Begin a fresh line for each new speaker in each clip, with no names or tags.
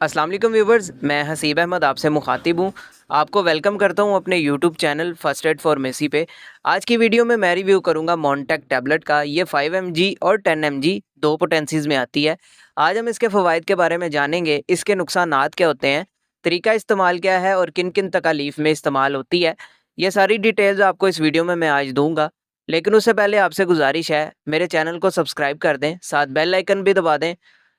अस्सलाम वालेकुम व्यूवर्स, मैं हसीब अहमद आपसे मुखातिब हूँ। आपको वेलकम करता हूँ अपने YouTube channel first aid for messy पे। आज की वीडियो में मैं रिव्यू करूँगा मोंटेक टैबलेट का। ये 5 mg और 10 mg दो पोटेंसीज़ में आती है। आज हम इसके फ़वाइद के बारे में जानेंगे, इसके नुकसानात क्या होते हैं, तरीका इस्तेमाल क्या है और किन-किन तकालीफ में इस्तेमाल होती है। ये सारी डिटेल्स आपको इस वीडियो में मैं आज दूँगा। लेकिन उससे पहले आपसे गुज़ारिश है, मेरे चैनल को सब्सक्राइब कर दें, साथ बेल आइकन भी दबा दें,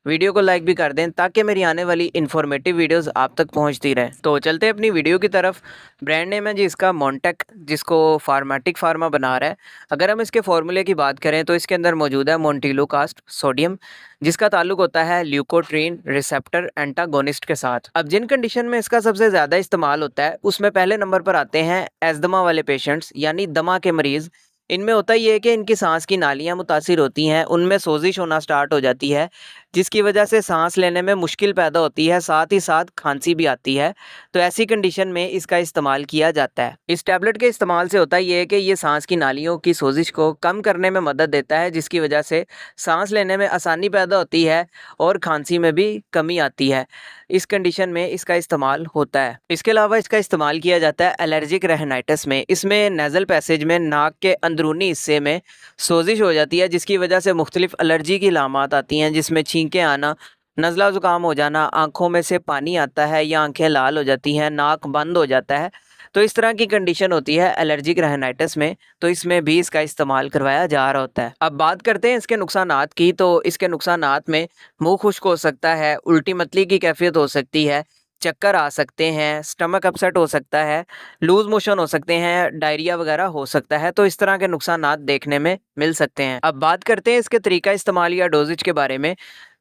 वीडियो को लाइक भी कर दें ताकि मेरी आने वाली इन्फॉर्मेटिव वीडियोस आप तक पहुंचती रहें। तो चलते हैं अपनी वीडियो की तरफ। ब्रांड नेम है जी इसका मोंटेक, जिसको फार्मेटिक फार्मा बना रहा है। अगर हम इसके फार्मूले की बात करें तो इसके अंदर मौजूद है मोन्टिलोकास्ट सोडियम, जिसका ताल्लुक होता है ल्यूकोट्रीन रिसेप्टर एंटागोनिस्ट के साथ। अब जिन कंडीशन में इसका सबसे ज़्यादा इस्तेमाल होता है उसमें पहले नंबर पर आते हैं एस्थमा वाले पेशेंट्स, यानी दमा के मरीज़। इनमें होता ये है कि इनकी सांस की नालियाँ मुतासिर होती हैं, उनमें सोजिश होना स्टार्ट हो जाती है, जिसकी वजह से सांस लेने में मुश्किल पैदा होती है, साथ ही साथ खांसी भी आती है। तो ऐसी कंडीशन में इसका इस्तेमाल किया जाता है। इस टैबलेट के इस्तेमाल से होता ये है कि ये सांस की नालियों की सोजिश को कम करने में मदद देता है, जिसकी वजह से सांस लेने में आसानी पैदा होती है और खांसी में भी कमी आती है। इस कंडीशन में इसका इस्तेमाल होता है। इसके अलावा इसका इस्तेमाल किया जाता है एलर्जिक रेहनाइटिस में। इसमें नेज़ल पैसेज में नाक के अंदरूनी हिस्से में सोजिश हो जाती है, जिसकी वजह से मुख्तलिफ एलर्जी की अलामात आती हैं, जिसमें छींकें आना, नज़ला ज़ुकाम हो जाना, आँखों में से पानी आता है या आँखें लाल हो जाती हैं, नाक बंद हो जाता है। तो इस तरह की कंडीशन होती है एलर्जिक रेहनाइटिस में, तो इसमें भी इसका इस्तेमाल करवाया जा रहा होता है। अब बात करते हैं इसके नुकसानात की। तो इसके नुकसानात में मुँह खुश्क हो सकता है, उल्टी मतली की कैफियत हो सकती है, चक्कर आ सकते हैं, स्टमक अपसेट हो सकता है, लूज़ मोशन हो सकते हैं, डायरिया वगैरह हो सकता है। तो इस तरह के नुकसानात देखने में मिल सकते हैं। अब बात करते हैं इसके तरीका इस्तेमाल या डोज़ेज के बारे में।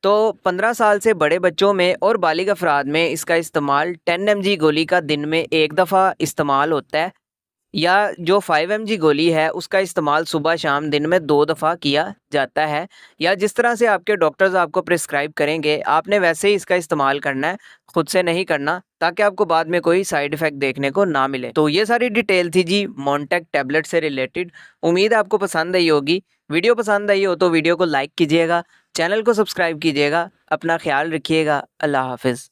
तो 15 साल से बड़े बच्चों में और बालिग अफराद में इसका इस्तेमाल 10 mg गोली का दिन में 1 दफ़ा इस्तेमाल होता है, या जो 5 mg गोली है उसका इस्तेमाल सुबह शाम दिन में 2 दफ़ा किया जाता है, या जिस तरह से आपके डॉक्टर्स आपको प्रिस्क्राइब करेंगे आपने वैसे ही इसका इस्तेमाल करना है, खुद से नहीं करना, ताकि आपको बाद में कोई साइड इफ़ेक्ट देखने को ना मिले। तो ये सारी डिटेल थी जी मोंटेक टैबलेट से रिलेटेड। उम्मीद है आपको पसंद आई होगी। वीडियो पसंद आई हो तो वीडियो को लाइक कीजिएगा, चैनल को सब्सक्राइब कीजिएगा। अपना ख्याल रखिएगा। अल्लाह हाफ़िज़।